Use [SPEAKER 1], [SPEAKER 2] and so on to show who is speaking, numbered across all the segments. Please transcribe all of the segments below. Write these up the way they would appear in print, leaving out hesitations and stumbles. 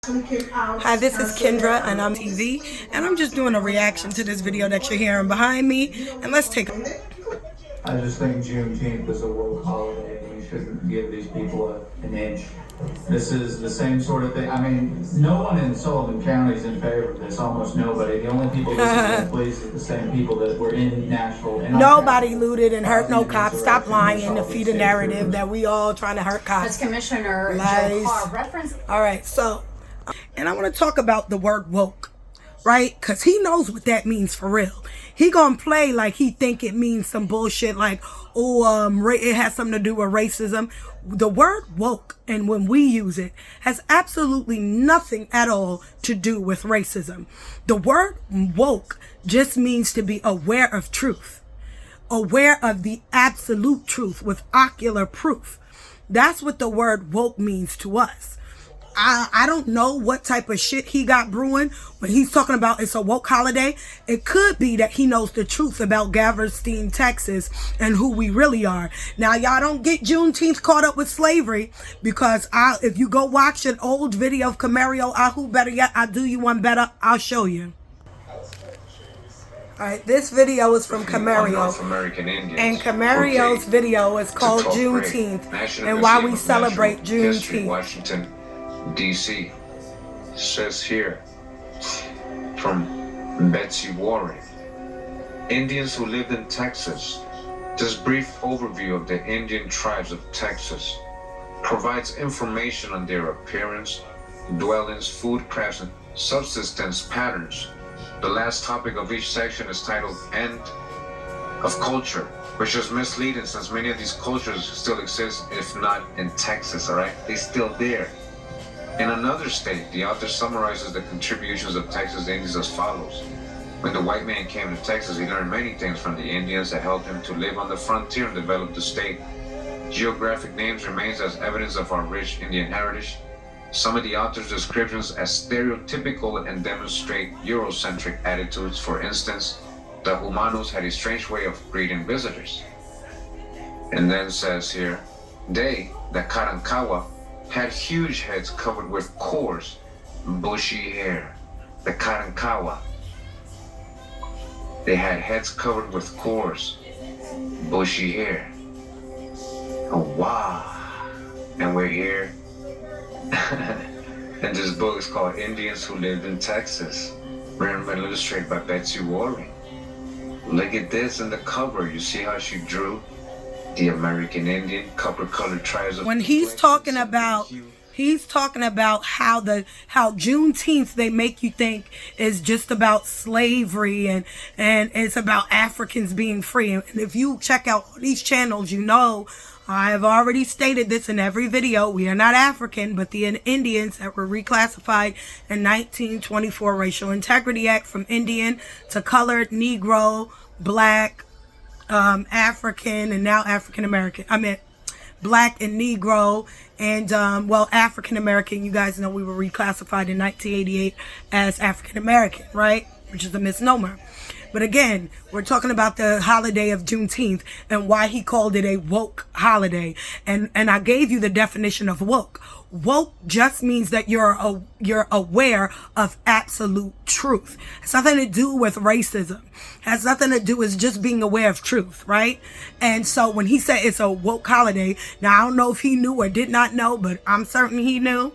[SPEAKER 1] Hi, this is Kendra and I'm TV, and I'm just doing a reaction to this video that you're hearing behind me, and let's take a...
[SPEAKER 2] I just think Juneteenth is a woke holiday and we shouldn't give these people an inch. This is the same sort of thing. I mean, no one in Sullivan County is in favor of this, almost nobody. The only people listening to police are the same people that were in Nashville.
[SPEAKER 1] Nobody looted and hurt no cops. Stop lying to feed a narrative that we all trying to hurt cops.
[SPEAKER 3] As Commissioner
[SPEAKER 1] Lies.
[SPEAKER 3] Joe Carr referenced.
[SPEAKER 1] All right, so, and I want to talk about the word woke, right? Because he knows what that means for real. He gonna play like he think it means some bullshit like, oh, it has something to do with racism. The word woke, and when we use it, has absolutely nothing at all to do with racism. The word woke just means to be aware of truth, aware of the absolute truth with ocular proof. That's what the word woke means to us. I don't know what type of shit he got brewing when he's talking about it's a woke holiday. It could be that he knows the truth about Galveston, Texas, and who we really are. Now, y'all don't get Juneteenth caught up with slavery, because if you go watch an old video of Camario, who better yet, I'll do you one better, I'll show you. Alright, this video is from Camario, and Camario's video is called Juneteenth, and why we celebrate Juneteenth.
[SPEAKER 4] Washington, D.C. says here from Betsy Warren, Indians who lived in Texas. This brief overview of the Indian tribes of Texas provides information on their appearance, dwellings, food crafts, and subsistence patterns. The last topic of each section is titled End of Culture, which is misleading since many of these cultures still exist, if not in Texas, all right? They're still there. In another state, the author summarizes the contributions of Texas Indians as follows. When the white man came to Texas, he learned many things from the Indians that helped him to live on the frontier and develop the state. Geographic names remains as evidence of our rich Indian heritage. Some of the author's descriptions as stereotypical and demonstrate Eurocentric attitudes. For instance, the Humanos had a strange way of greeting visitors. And then says here, they, the Karankawa, had huge heads covered with coarse, bushy hair. The Karankawa, they had heads covered with coarse, bushy hair. Oh, wow. And we're here. And this book is called Indians Who Lived in Texas, written and illustrated by Betsy Warren. Look at this in the cover. You see how she drew the American Indian copper-colored tribes of...
[SPEAKER 1] When he's talking about how Juneteenth, they make you think is just about slavery and it's about Africans being free. And if you check out these channels, you know I have already stated this in every video. We are not African, but the Indians that were reclassified in 1924 Racial Integrity Act from Indian to colored, Negro, Black, African, and now African American. I meant Black and Negro, and well, African American. You guys know we were reclassified in 1988 as African American, right? Which is a misnomer. But again, we're talking about the holiday of Juneteenth and why he called it a woke holiday. And I gave you the definition of woke. Woke just means that you're aware of absolute truth. It's nothing to do with racism. It has nothing to do with just being aware of truth, right? And so when he said it's a woke holiday, now I don't know if he knew or did not know, but I'm certain he knew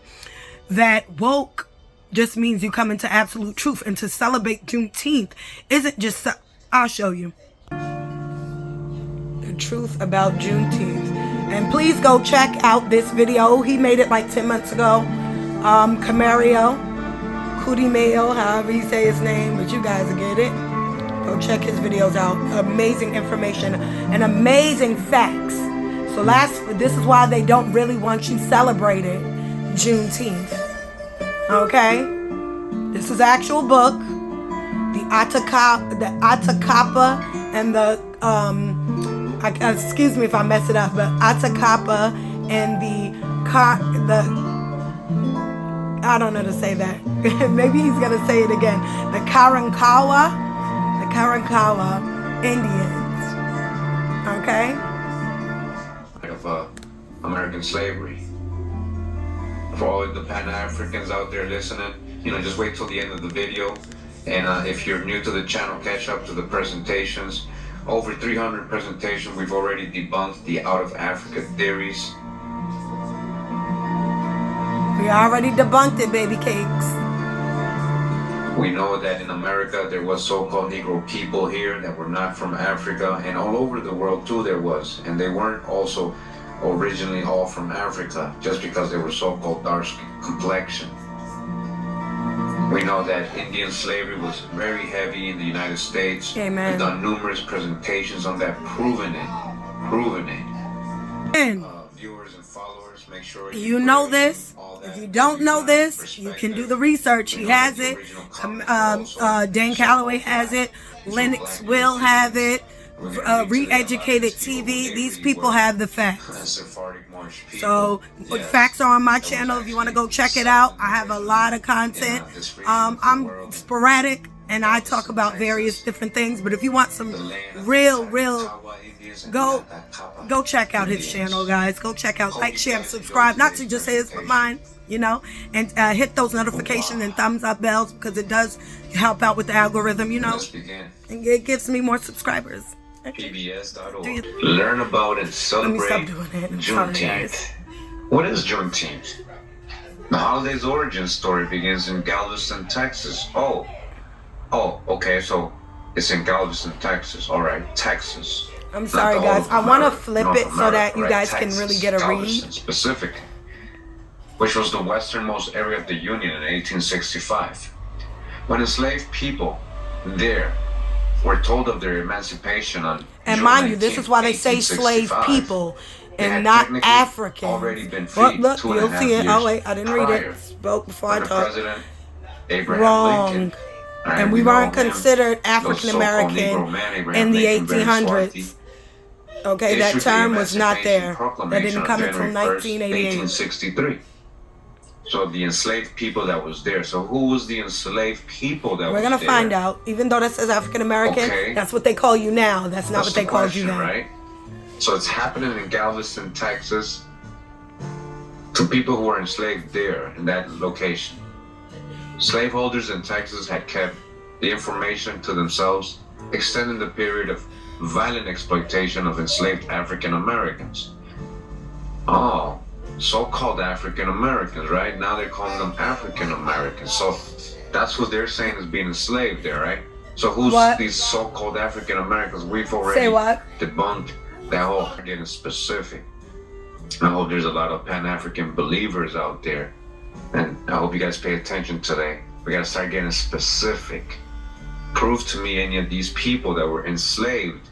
[SPEAKER 1] that woke just means you come into absolute truth. And to celebrate Juneteenth isn't just... I'll show you the truth about Juneteenth. And please go check out this video. He made it like 10 months ago. Camario, Mayo, however you say his name, but you guys will get it. Go check his videos out. Amazing information and amazing facts. So this is why they don't really want you celebrating Juneteenth. Okay, this is actual book. The Atacapa and the excuse me if I mess it up, but Atacapa and the I don't know to say that. Maybe he's gonna say it again. The Karankawa Indians. Okay.
[SPEAKER 4] Of American slavery. For all the Pan-Africans out there listening, just wait till the end of the video. And if you're new to the channel, catch up to the presentations. Over 300 presentations, we've already debunked the out of Africa theories.
[SPEAKER 1] We already debunked it, baby cakes.
[SPEAKER 4] We know that in America there was so-called Negro people here that were not from Africa, and all over the world too there was. And they weren't also originally all from Africa, just because they were so-called dark complexion. We know that Indian slavery was very heavy in the United States.
[SPEAKER 1] Amen.
[SPEAKER 4] We've done numerous presentations on that, proving it. Viewers and followers, make sure
[SPEAKER 1] you know this. If you don't know this, you can do the research. He has it. Dan Calloway has it. Lennox will have it. Re-Educated TV. These people have the facts. So facts are on my channel. If you want to go check it out, I have a lot of content. I'm sporadic and I talk about various different things. But if you want some real, go check out his channel, guys. Go check out, like, share, and subscribe. Not to just his, but mine. And hit those notifications and thumbs up bells, because it does help out with the algorithm, and it gives me more subscribers.
[SPEAKER 4] PBS.org. Learn about and celebrate Juneteenth. What is Juneteenth? The holiday's origin story begins in Galveston, Texas. Oh, okay, so it's in Galveston, Texas. All right, Texas.
[SPEAKER 1] I'm sorry, guys. I want to flip it so that you guys can really get a read.
[SPEAKER 4] Specific, which was the westernmost area of the Union in 1865. When enslaved people there were told of their emancipation on
[SPEAKER 1] and
[SPEAKER 4] June
[SPEAKER 1] mind you, this is why they say slave people and not African.
[SPEAKER 4] Already been freed.
[SPEAKER 1] Look, you'll see it. Oh wait, I didn't read it. Spoke before I talked. Wrong.
[SPEAKER 4] Lincoln,
[SPEAKER 1] and we weren't considered African American in the 1800s. Okay, that term was not there. That didn't come until 1988.
[SPEAKER 4] 1863. So the enslaved people that was there. So who was the enslaved people that was there?
[SPEAKER 1] We're going to find out. Even though that says African American, that's what they call you now. That's not what they called you then.
[SPEAKER 4] Right? So it's happening in Galveston, Texas, to people who were enslaved there in that location. Slaveholders in Texas had kept the information to themselves, extending the period of violent exploitation of enslaved African Americans. Oh, so-called African Americans, right? Now they're calling them African Americans. So that's what they're saying is being enslaved there, right? So who's these so-called African Americans? We've already debunked that whole getting specific. I hope there's a lot of Pan-African believers out there. And I hope you guys pay attention today. We gotta start getting specific. Prove to me any of these people that were enslaved,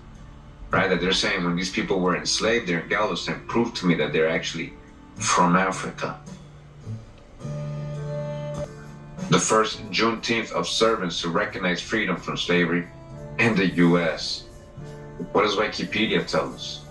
[SPEAKER 4] right? That they're saying when these people were enslaved there in Galveston, prove to me that they're actually from Africa. The first Juneteenth observance to recognize freedom from slavery in the U.S. What does Wikipedia tell us?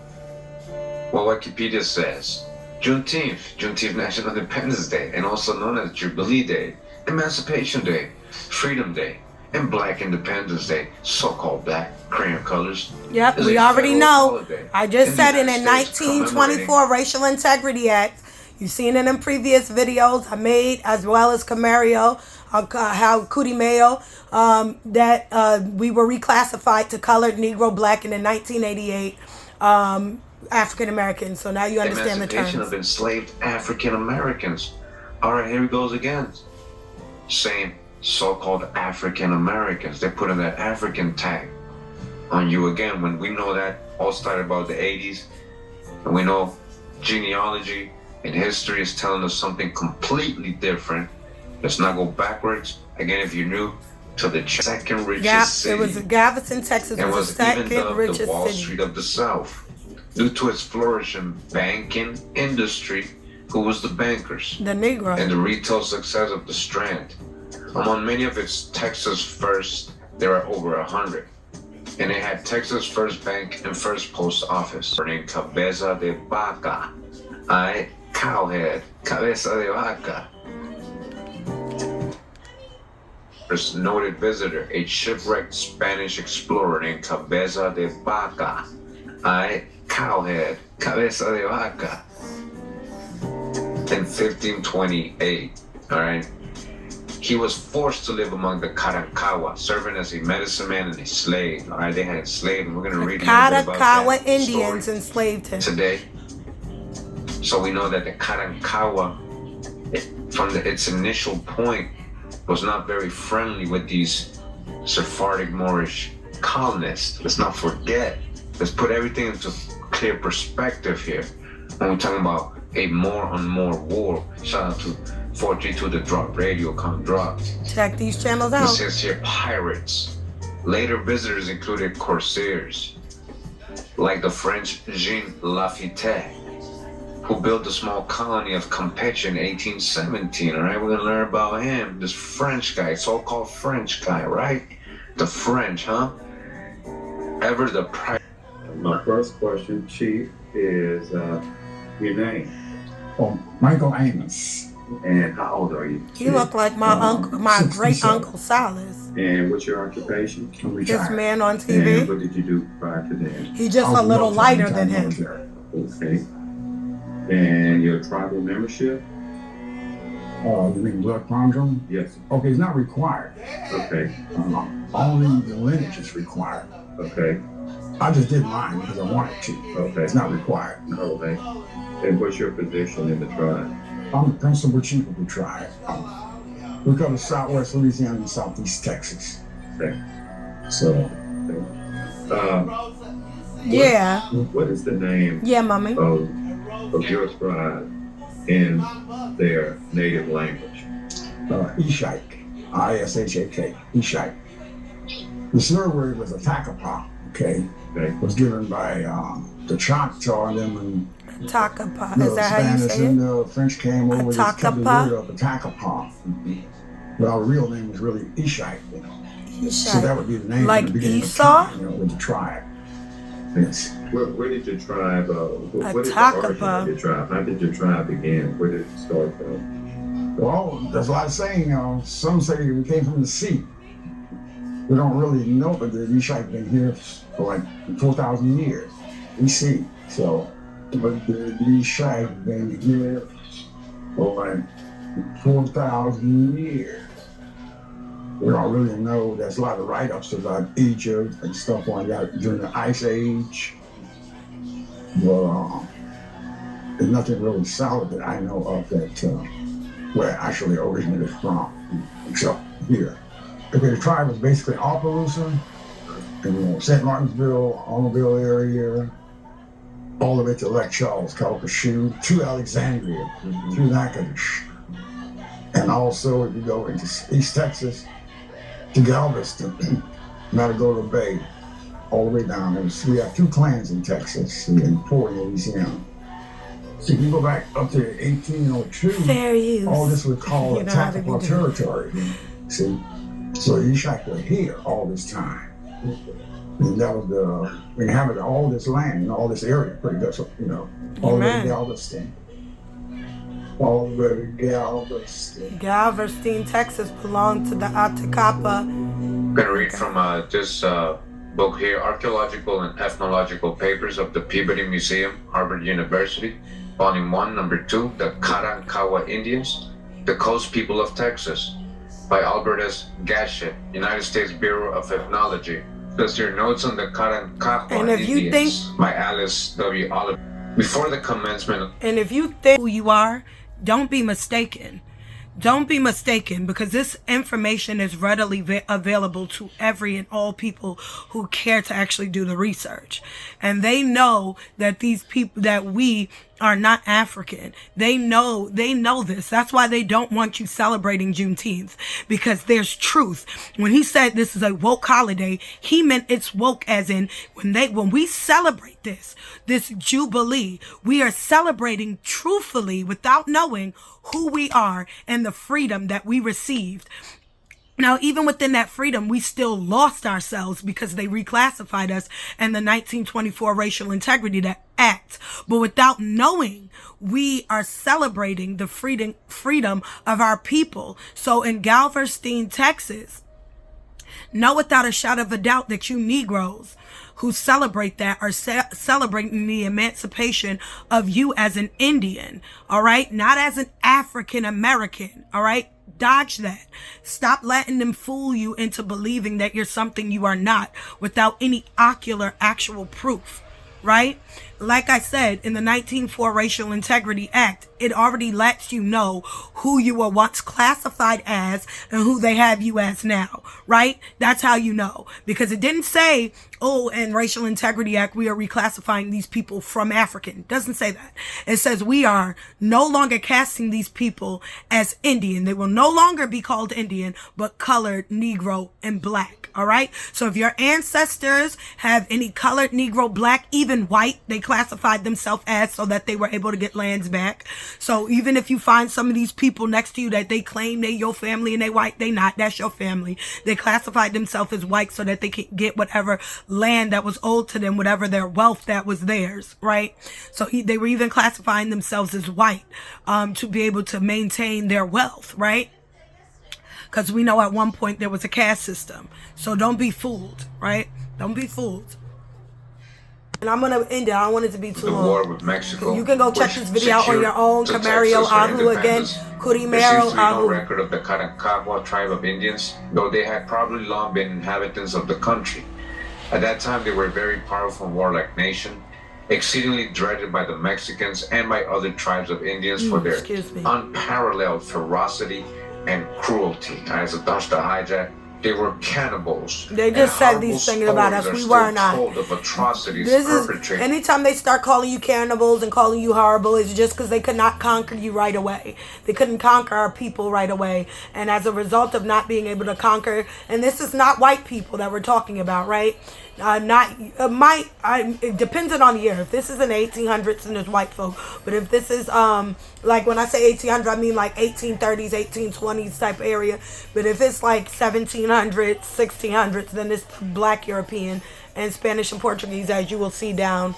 [SPEAKER 4] Well, Wikipedia says, Juneteenth National Independence Day, and also known as Jubilee Day, Emancipation Day, Freedom Day, and Black Independence Day, so-called black crayon colors.
[SPEAKER 1] Yep, we already know. Holiday. I just said in the 1924 Racial Integrity Act. You've seen it in previous videos I made, as well as Camario, how Cootie Mayo, that we were reclassified to colored, Negro, black in the 1988 African Americans. So now you understand the terms.
[SPEAKER 4] Emancipation of enslaved African Americans. All right, here it goes again. Same so-called African Americans. They're putting that African tag on you again, when we know that all started about the 80s, and we know genealogy and history is telling us something completely different. Let's not go backwards. Again, if you're new to the second richest city,
[SPEAKER 1] it was Galveston, Texas.
[SPEAKER 4] It
[SPEAKER 1] was the second richest
[SPEAKER 4] the Wall
[SPEAKER 1] city.
[SPEAKER 4] Street of the South, due to its flourishing banking industry. Who was the bankers?
[SPEAKER 1] The Negro.
[SPEAKER 4] And the retail success of the Strand. Among many of its Texas firsts, there are over 100. And it had Texas First Bank and First Post Office. Named Cabeza de Vaca. Cowhead. Cabeza de Vaca. First noted visitor, a shipwrecked Spanish explorer named Cabeza de Vaca. Cowhead. Cabeza de Vaca. In in 1528, all right? He was forced to live among the Karankawa, serving as a medicine man and a slave. All right, they had slaves, and we're going to read a little bit about
[SPEAKER 1] Karankawa
[SPEAKER 4] that
[SPEAKER 1] Indians
[SPEAKER 4] story
[SPEAKER 1] enslaved him
[SPEAKER 4] today. So we know that the Karankawa, from its initial point, was not very friendly with these Sephardic Moorish colonists. Let's not forget. Let's put everything into clear perspective here. When we're talking about a more on more war, shout out to 432 The Drop Radio, come drop.
[SPEAKER 1] check these channels
[SPEAKER 4] It
[SPEAKER 1] out
[SPEAKER 4] says here pirates. Later visitors included corsairs, like the French Jean Lafitte, who built a small colony of Campeche in 1817. All right, we're gonna learn about him. This French guy, so-called French guy, right? The French, huh? Ever the price.
[SPEAKER 3] My first question, Chief, is your name.
[SPEAKER 5] Oh, Michael Amos.
[SPEAKER 3] And how old are you?
[SPEAKER 1] you look like my uncle, my
[SPEAKER 5] 67.
[SPEAKER 1] great uncle Silas.
[SPEAKER 3] And what's your occupation?
[SPEAKER 5] I'm
[SPEAKER 1] This
[SPEAKER 5] retired.
[SPEAKER 1] man on
[SPEAKER 3] And
[SPEAKER 1] TV,
[SPEAKER 3] what did you do prior to that?
[SPEAKER 1] he just
[SPEAKER 5] I was
[SPEAKER 1] a little
[SPEAKER 5] military,
[SPEAKER 1] lighter than him.
[SPEAKER 5] military.
[SPEAKER 3] Okay. And your tribal membership?
[SPEAKER 5] You mean blood quantum?
[SPEAKER 3] Yes.
[SPEAKER 5] Okay, it's not required.
[SPEAKER 3] Okay.
[SPEAKER 5] Only the lineage is required.
[SPEAKER 3] Okay.
[SPEAKER 5] I just did mine because I wanted to.
[SPEAKER 3] Okay.
[SPEAKER 5] It's not required.
[SPEAKER 3] Okay. And what's your position in the tribe?
[SPEAKER 5] I'm the principal chief of the tribe. We cover Southwest Louisiana and Southeast Texas.
[SPEAKER 3] Okay.
[SPEAKER 5] So,
[SPEAKER 1] Yeah,
[SPEAKER 3] What is the name
[SPEAKER 1] yeah, mommy.
[SPEAKER 3] of your tribe in their native language?
[SPEAKER 5] Ishak, I-S-H-A-K, Ishak. The third word was a Takapa, okay?
[SPEAKER 3] Okay.
[SPEAKER 5] It was given by the Choctaw and them and
[SPEAKER 1] Takapa,
[SPEAKER 5] the
[SPEAKER 1] is that how you
[SPEAKER 5] Spanish
[SPEAKER 1] say
[SPEAKER 5] and
[SPEAKER 1] it?
[SPEAKER 5] the French came over and just kept the
[SPEAKER 1] Takapa?
[SPEAKER 5] word of the Takapa. But our real name was really Ishak, you know. So that would be the name
[SPEAKER 1] Like
[SPEAKER 5] in the beginning
[SPEAKER 1] Esau?
[SPEAKER 5] of time, you know, with the tribe. Yes.
[SPEAKER 3] Where did your tribe, what is the
[SPEAKER 1] Takapa.
[SPEAKER 3] origin of your tribe? How did your tribe begin? Where did it start from?
[SPEAKER 5] Well, there's a lot of saying, some say we came from the sea. We don't really know, but the Ishak been here for like 4,000 years. We see. So, but the Ishak been here for like 4,000 years. We don't really know. There's a lot of write-ups about Egypt and stuff like that during the Ice Age. Well, there's nothing really solid that I know of that where it actually originated from, except here. Okay, the tribe was basically Opelousas, and St. Martinsville, Almaville area, all the way to Lake Charles, Calcasieu, to Alexandria, through Natchitoches. And also, if you go into East Texas, to Galveston, Matagorda Bay, all the way down. We have 2 clans in Texas and 4 in Louisiana. So if you go back up to 1802,
[SPEAKER 1] Fair use.
[SPEAKER 5] all this was called
[SPEAKER 1] You know how to be
[SPEAKER 5] Takapa
[SPEAKER 1] doing.
[SPEAKER 5] territory. See? So the Ishak were here all this time. And that was we inhabited all this land and all this area, pretty much, you know, all the way
[SPEAKER 1] Amen.
[SPEAKER 5] to Galveston. All the way to Galveston.
[SPEAKER 1] Galveston, Texas belonged to the Atakapa.
[SPEAKER 4] I'm going to read from this book here, Archaeological and Ethnological Papers of the Peabody Museum, Harvard University, Volume 1, Number 2, The Karankawa Indians, The Coast People of Texas, by Albert S. Gashett, United States Bureau of Ethnology. Plus your notes on the Karankawa
[SPEAKER 1] And if you
[SPEAKER 4] Indians by Alice W. Oliver. Before the commencement.
[SPEAKER 1] And if you think who you are, don't be mistaken. Don't be mistaken, because this information is readily available to every and all people who care to actually do the research. And they know that these people, that we are not African. They know this. That's why they don't want you celebrating Juneteenth, because there's truth. When he said this is a woke holiday, he meant it's woke as in when we celebrate this Jubilee, we are celebrating truthfully without knowing who we are and the freedom that we received. Now, even within that freedom, we still lost ourselves because they reclassified us in the 1924 Racial Integrity Act. But without knowing, we are celebrating the freedom of our people. So in Galveston, Texas, Know without a shadow of a doubt that you Negroes who celebrate that are celebrating the emancipation of you as an Indian, all right? Not as an African American, all right? Dodge that. Stop letting them fool you into believing that you're something you are not without any ocular actual proof, right? Like I said, in the 1904 Racial Integrity Act, it already lets you know who you were once classified as and who they have you as now, right? That's how you know. Because it didn't say, oh, in Racial Integrity Act, we are reclassifying these people from African. It doesn't say that. It says we are no longer casting these people as Indian. They will no longer be called Indian, but colored, Negro, and black. All right. So if your ancestors have any colored, Negro, black, even white, they classified themselves as so that they were able to get lands back. So even if you find some of these people next to you that they claim they your family and they white, they not. That's your family. They classified themselves as white so that they can get whatever land that was owed to them, whatever their wealth that was theirs, right? So they were even classifying themselves as white to be able to maintain their wealth, right? Because we know at one point there was a caste system. So don't be fooled, right? Don't be fooled. And I'm going to end it. I don't want it to be too long.
[SPEAKER 4] The war with Mexico.
[SPEAKER 1] You can go check this video out on your own. Camario Ahu again. Curimero
[SPEAKER 4] There seems to be no
[SPEAKER 1] Ahu.
[SPEAKER 4] record of the Carancagua tribe of Indians, though they had probably long been inhabitants of the country. At that time, they were a very powerful and warlike nation, exceedingly dreaded by the Mexicans and by other tribes of Indians for their unparalleled ferocity and cruelty. As a Dutch to hijack, they were cannibals.
[SPEAKER 1] They just said these things about us. We were not.
[SPEAKER 4] Told of atrocities
[SPEAKER 1] This
[SPEAKER 4] perpetrated.
[SPEAKER 1] is anytime they start calling you cannibals and calling you horrible, it's just because they could not conquer you right away. They couldn't conquer our people right away, and as a result of not being able to conquer, and this is not white people that we're talking about, right? It depends on the year. If this is in the 1800s, then there's white folk. But if this is like when I say 1800, I mean like 1830s, 1820s type area. But if it's like 1700s, 1600s, then it's Black European and Spanish and Portuguese, as you will see down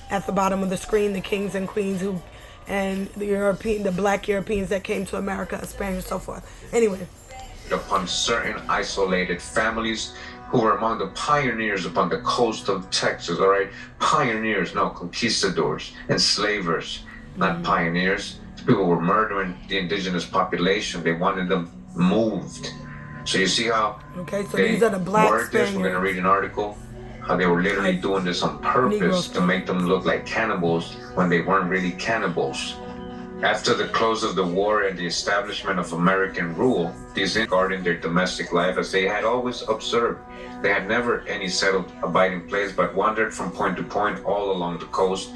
[SPEAKER 1] at the bottom of the screen, the kings and queens and the Black Europeans that came to America, Spanish and so forth. Anyway,
[SPEAKER 4] upon certain isolated families who were among the pioneers upon the coast of Texas, all right? Pioneers, no, conquistadors, enslavers, not pioneers. People were murdering the indigenous population. They wanted them moved. So you see how
[SPEAKER 1] these are the black
[SPEAKER 4] Spaniards. We're going to read an article, how they were literally doing this on purpose to make them look like cannibals when they weren't really cannibals. After the close of the war and the establishment of American rule, these Indians guarding their domestic life as they had always observed. They had never any settled abiding place, but wandered from point to point all along the coast.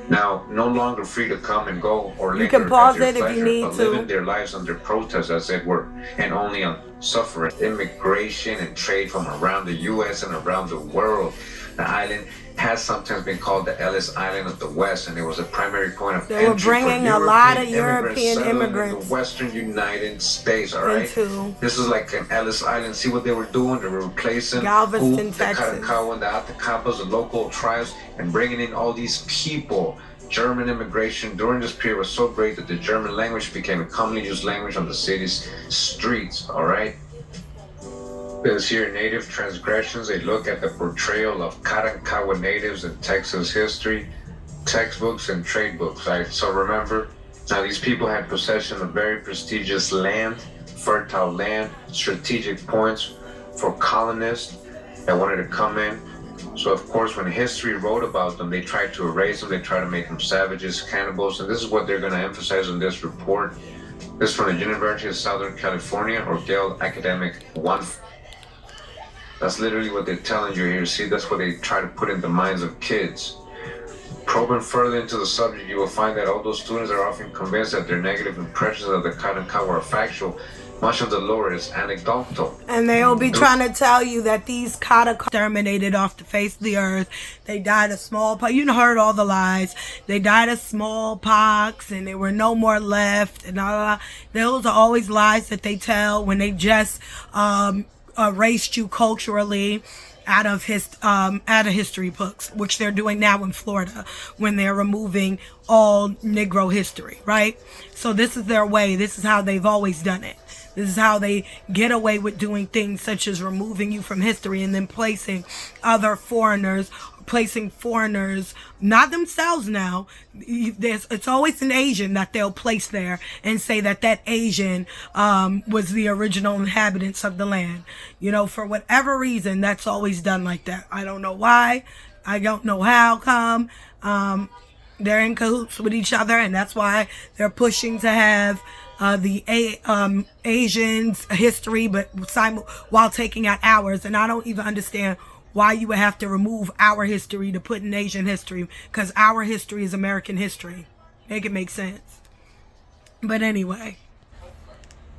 [SPEAKER 4] Now, no longer free to come and go or linger
[SPEAKER 1] you can pause
[SPEAKER 4] at their
[SPEAKER 1] it if
[SPEAKER 4] pleasure,
[SPEAKER 1] you need
[SPEAKER 4] but
[SPEAKER 1] to.
[SPEAKER 4] living their lives under protest, as it were, and only on suffering. Immigration and trade from around the U.S. and around the world. The island has sometimes been called the Ellis Island of the West, and it was a primary point of
[SPEAKER 1] they were
[SPEAKER 4] entry
[SPEAKER 1] bringing
[SPEAKER 4] for
[SPEAKER 1] a lot of
[SPEAKER 4] European
[SPEAKER 1] European immigrants
[SPEAKER 4] in the Western United States. All right,
[SPEAKER 1] into
[SPEAKER 4] this is like an Ellis Island. See what they were doing? They were replacing
[SPEAKER 1] Galveston,
[SPEAKER 4] the
[SPEAKER 1] Texas.
[SPEAKER 4] Carancagua and the Atacapas, the local tribes, and bringing in all these people. German immigration during this period was so great that the German language became a commonly used language on the city's streets. All right. This here, Native Transgressions, a look at the portrayal of Carancagua natives in Texas history, textbooks and trade books. Right? So remember, now these people had possession of very prestigious land, fertile land, strategic points for colonists that wanted to come in. So of course, when history wrote about them, they tried to erase them. They tried to make them savages, cannibals, and this is what they're going to emphasize in this report. This is from the University of Southern California, or Yale Academic 1. That's literally what they're telling you here. See, that's what they try to put in the minds of kids. Probing further into the subject, you will find that although students are often convinced that their negative impressions of the Carancagua are factual, much of the lore is anecdotal.
[SPEAKER 1] And they'll be trying to tell you that these Carancagua exterminated off the face of the earth. They died of smallpox. You heard all the lies. They died of smallpox and there were no more left. And all. Those are always lies that they tell when they just erased you culturally out of history books, which they're doing now in Florida when they're removing all Negro history, right? So this is their way. This is how they've always done it. This is how they get away with doing things such as removing you from history and then placing foreigners, not themselves now. It's always an Asian that they'll place there and say that Asian was the original inhabitants of the land. You know, for whatever reason, that's always done like that. I don't know why. I don't know how come. They're in cahoots with each other, and that's why they're pushing to have the Asians history, but while taking out ours. And I don't even understand why you would have to remove our history to put in Asian history, because our history is American history. Make it make sense. But anyway.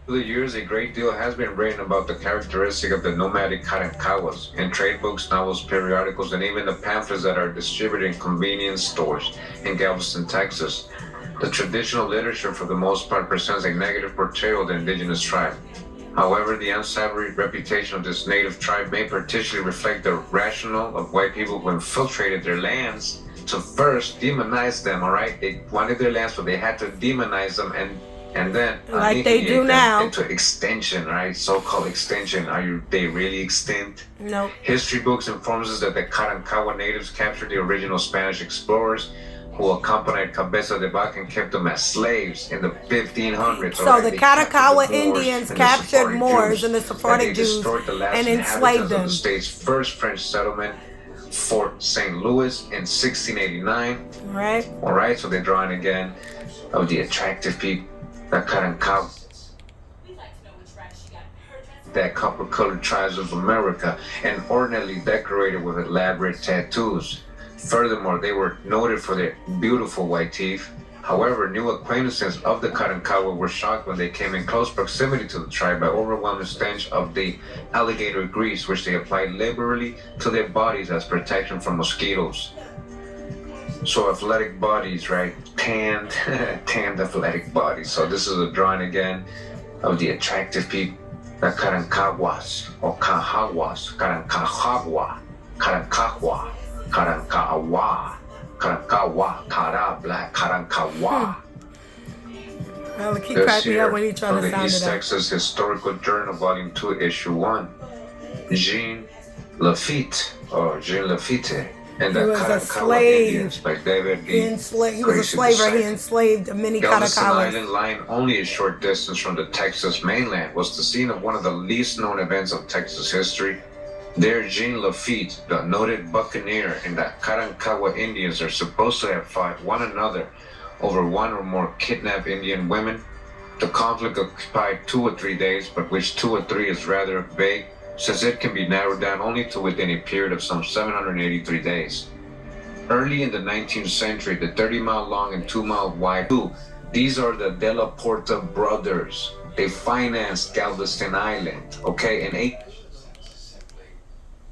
[SPEAKER 4] Through the years, a great deal has been written about the characteristic of the nomadic Karankawas in trade books, novels, periodicals, and even the pamphlets that are distributed in convenience stores in Galveston, Texas. The traditional literature, for the most part, presents a negative portrayal of the indigenous tribe. However, the unsavory reputation of this native tribe may partially reflect the rationale of white people who infiltrated their lands to first demonize them, all right? They wanted their lands, but they had to demonize them and then
[SPEAKER 1] like they do now
[SPEAKER 4] into extinction, right? So-called extinction. Are they really extinct?
[SPEAKER 1] No.
[SPEAKER 4] History books informs us that the Karankawa natives captured the original Spanish explorers who accompanied Cabeza de Vaca and kept them as slaves in the 1500s.
[SPEAKER 1] So the Karankawa Indians captured Moors and the Sephardic Jews and enslaved them.
[SPEAKER 4] The state's first French settlement, Fort St. Louis, in 1689.
[SPEAKER 1] Right.
[SPEAKER 4] All right, so they're drawing again of the attractive people. The Karankawa, that copper-colored tribes of America, and ornately decorated with elaborate tattoos. Furthermore, they were noted for their beautiful white teeth. However, new acquaintances of the Karankawa were shocked when they came in close proximity to the tribe by overwhelming stench of the alligator grease, which they applied liberally to their bodies as protection from mosquitoes. So athletic bodies, right? Tanned athletic bodies. So this is a drawing again of the attractive people, the Karankawas, or Kahawas, Karankahawa, Karankawa, Karankawa, Kara, Black, Karankawa.
[SPEAKER 1] Well, keep cracking me up when you try to sound it out.
[SPEAKER 4] The East Texas Historical Journal, Volume 2, Issue 1. Jean Lafitte, or Jean Lafitte. And
[SPEAKER 1] he was a slave.
[SPEAKER 4] By David
[SPEAKER 1] he was a slaver. He enslaved many
[SPEAKER 4] Galveston
[SPEAKER 1] Karankawas.
[SPEAKER 4] Island, lying only a short distance from the Texas mainland, was the scene of one of the least known events of Texas history. There, Jean Lafitte, the noted buccaneer, and the Karankawa Indians are supposed to have fought one another over one or more kidnapped Indian women. The conflict occupied 2 or 3 days, but which 2 or 3 is rather vague, since it can be narrowed down only to within a period of some 783 days. Early in the 19th century, the 30-mile-long and 2-mile-wide these are the De La Porta brothers. They financed Galveston Island, okay, in 8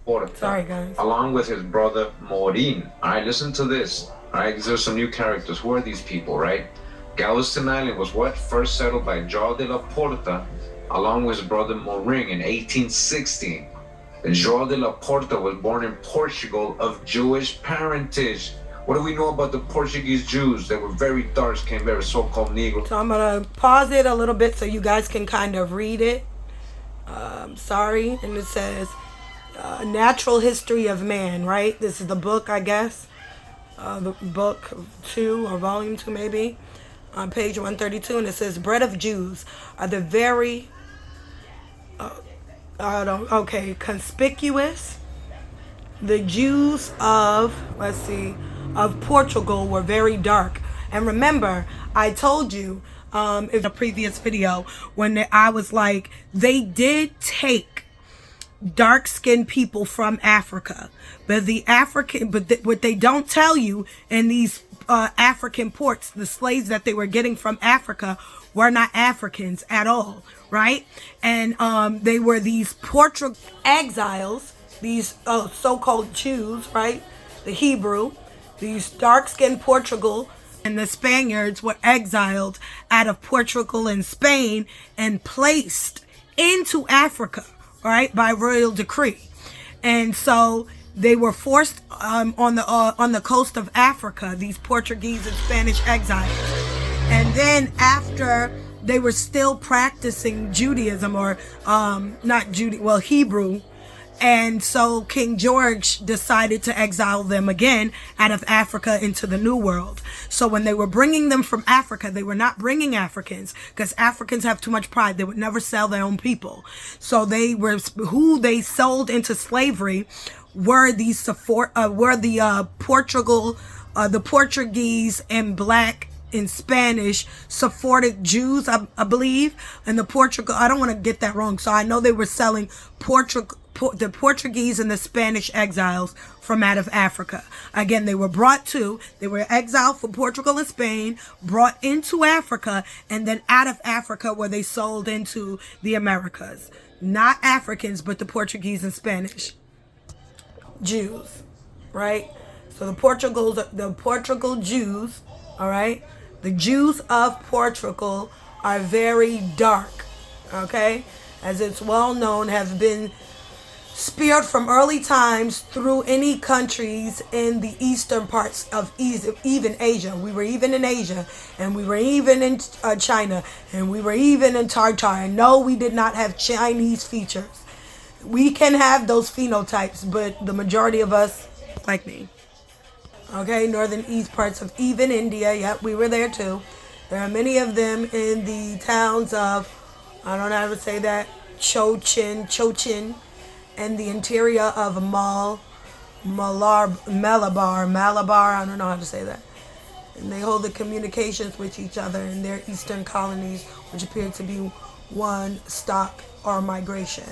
[SPEAKER 4] Porta.
[SPEAKER 1] Sorry, guys.
[SPEAKER 4] Along with his brother Morin. All right, listen to this. All right, there's some new characters. Who are these people, right? Galveston Island was what? First settled by João de la Porta, along with his brother Morin in 1816. João de la Porta was born in Portugal of Jewish parentage. What do we know about the Portuguese Jews? They were very dark-skinned, very so-called Negro.
[SPEAKER 1] So I'm going to pause it a little bit so you guys can kind of read it. Sorry. And it says, Natural History of Man, right? This is the book, I guess. The book 2 or volume 2 maybe. On page 132. And it says, bread of Jews are the very... conspicuous. The Jews of Portugal were very dark. And remember, I told you in a previous video when I was like, they did take dark-skinned people from Africa, but what they don't tell you in these African ports, the slaves that they were getting from Africa were not Africans at all, right? And they were these Portuguese exiles, these so-called Jews, right? The Hebrew, these dark-skinned Portugal, and the Spaniards were exiled out of Portugal and Spain and placed into Africa, right, by royal decree. And so they were forced on the coast of Africa, these Portuguese and Spanish exiles. And then after they were still practicing Judaism, or Hebrew. And so King George decided to exile them again out of Africa into the New World. So when they were bringing them from Africa, they were not bringing Africans, because Africans have too much pride. They would never sell their own people. So who they sold into slavery were the Portuguese and black in Spanish Sephardic Jews, I believe, and I don't want to get that wrong. So I know they were selling the Portuguese and the Spanish exiles from out of Africa. Again, they were exiled from Portugal and Spain, brought into Africa, and then out of Africa where they sold into the Americas. Not Africans, but the Portuguese and Spanish Jews, right? So the Portugal Jews, all right? The Jews of Portugal are very dark, okay? As it's well known, have been speared from early times through any countries in the eastern parts of even Asia. We were even in Asia, and we were even in China, and we were even in Tartar. And no, we did not have Chinese features. We can have those phenotypes, but the majority of us look like me. Okay, northern east parts of even India. Yep, we were there too. There are many of them in the towns of, I don't know how to say that, Cochin, and the interior of Malabar, I don't know how to say that. And they hold the communications with each other in their eastern colonies, which appear to be one stock or migration.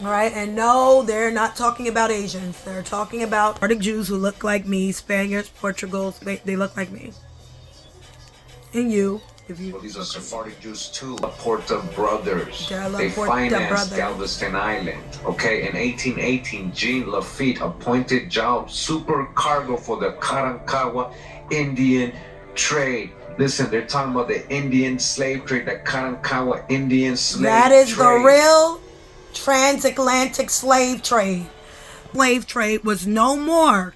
[SPEAKER 1] All right, and no, they're not talking about Asians. They're talking about Sephardic Jews who look like me, Spaniards, Portugals, they look like me. And you.
[SPEAKER 4] These are Sephardic Jews too. Laporta brothers. They financed Galveston Island. Okay, in 1818, Jean Lafitte appointed Job supercargo for the Karankawa Indian trade. Listen, they're talking about the Indian slave trade, the Karankawa Indian slave trade.
[SPEAKER 1] That is the real transatlantic slave trade. Slave trade was no more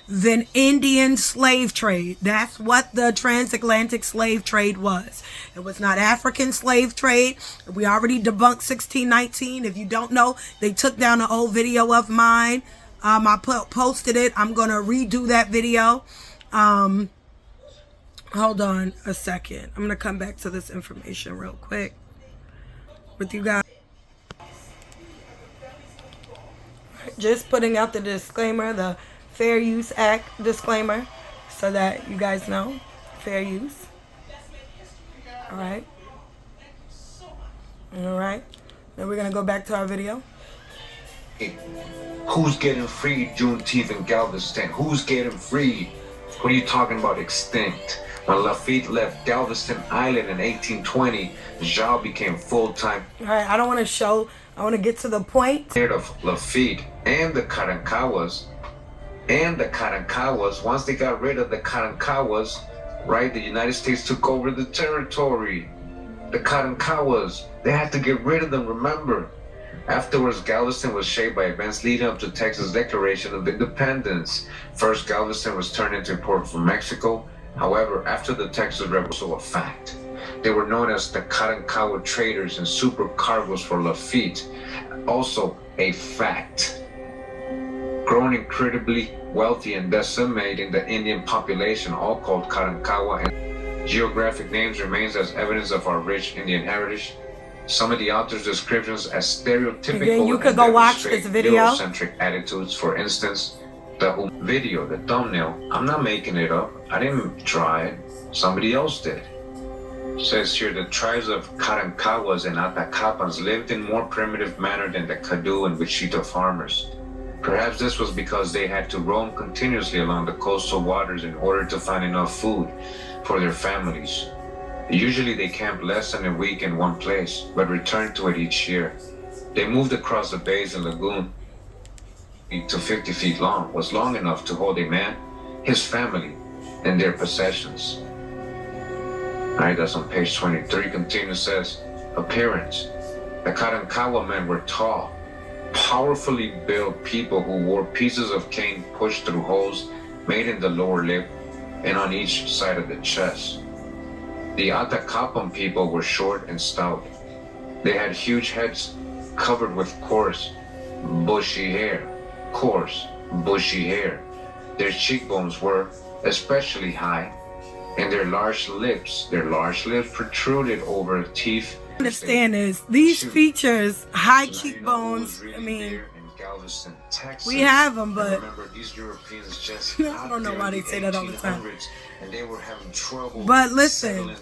[SPEAKER 1] than Indian slave trade. That's what the transatlantic slave trade was. It was not African slave trade. We already debunked 1619. If you don't know, they took down an old video of mine. I posted it. I'm going to redo that video. Hold on a second. I'm going to come back to this information real quick with you guys. Just putting out the disclaimer, the Fair Use Act disclaimer, so that you guys know. Fair use. All right. Then we're going to go back to our video.
[SPEAKER 4] Who's getting free Juneteenth in Galveston? Who's getting free? What are you talking about extinct? When Lafitte left Galveston Island in 1820, Jean became full-time.
[SPEAKER 1] All right, I want to get to the point.
[SPEAKER 4] Of Lafitte and the Karankawas. Once they got rid of the Karankawas, right, the United States took over the territory. The Karankawas, they had to get rid of them, remember? Afterwards, Galveston was shaped by events leading up to Texas' Declaration of Independence. First, Galveston was turned into a port for Mexico. However, after the Texas Revolution, a fact. They were known as the Karankawa traders and supercargos for Lafitte. Also a fact. Growing incredibly wealthy and decimating the Indian population, all called Karankawa, and geographic names remains as evidence of our rich Indian heritage. Some of the author's descriptions as stereotypical
[SPEAKER 1] you could go watch this video.
[SPEAKER 4] Eurocentric attitudes. For instance, the video, the thumbnail, I'm not making it up. I didn't try it. Somebody else did. It says here, the tribes of Karankawas and Atacapans lived in more primitive manner than the Caddo and Wichita farmers. Perhaps this was because they had to roam continuously along the coastal waters in order to find enough food for their families. Usually they camped less than a week in one place, but returned to it each year. They moved across the bays and lagoon to 50 feet long, was long enough to hold a man, his family, and their possessions. Alright, that's on page 23. Continues, says, appearance. The Karankawa men were tall, powerfully built people who wore pieces of cane pushed through holes made in the lower lip and on each side of the chest. The Atacapon people were short and stout. They had huge heads covered with coarse, bushy hair. Coarse, bushy hair. Their cheekbones were especially high, and their large lips protruded over teeth.
[SPEAKER 1] Understand is these features, high cheekbones. I mean,
[SPEAKER 4] Galveston, Texas.
[SPEAKER 1] we have them, but
[SPEAKER 4] remember, these Europeans just
[SPEAKER 1] I don't know why they say that all the time.
[SPEAKER 4] And they were having trouble.
[SPEAKER 1] But listen,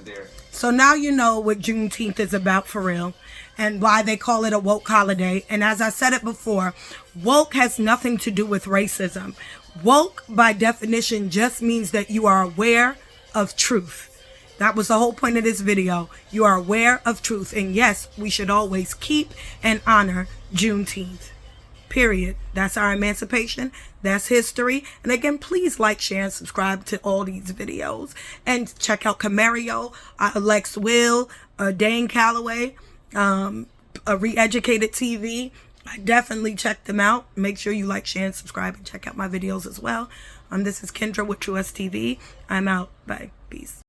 [SPEAKER 1] so now you know what Juneteenth is about for real, and why they call it a woke holiday. And as I said it before, woke has nothing to do with racism. Woke, by definition, just means that you are aware of truth. That was the whole point of this video. You are aware of truth. And yes, we should always keep and honor Juneteenth. Period. That's our emancipation. That's history. And again, please like, share, and subscribe to all these videos. And check out Camario, Lex Will, Dane Calloway, a Re-Educated TV. I definitely check them out. Make sure you like, share, and subscribe, and check out my videos as well. This is Kendra with True TV. I'm out. Bye. Peace.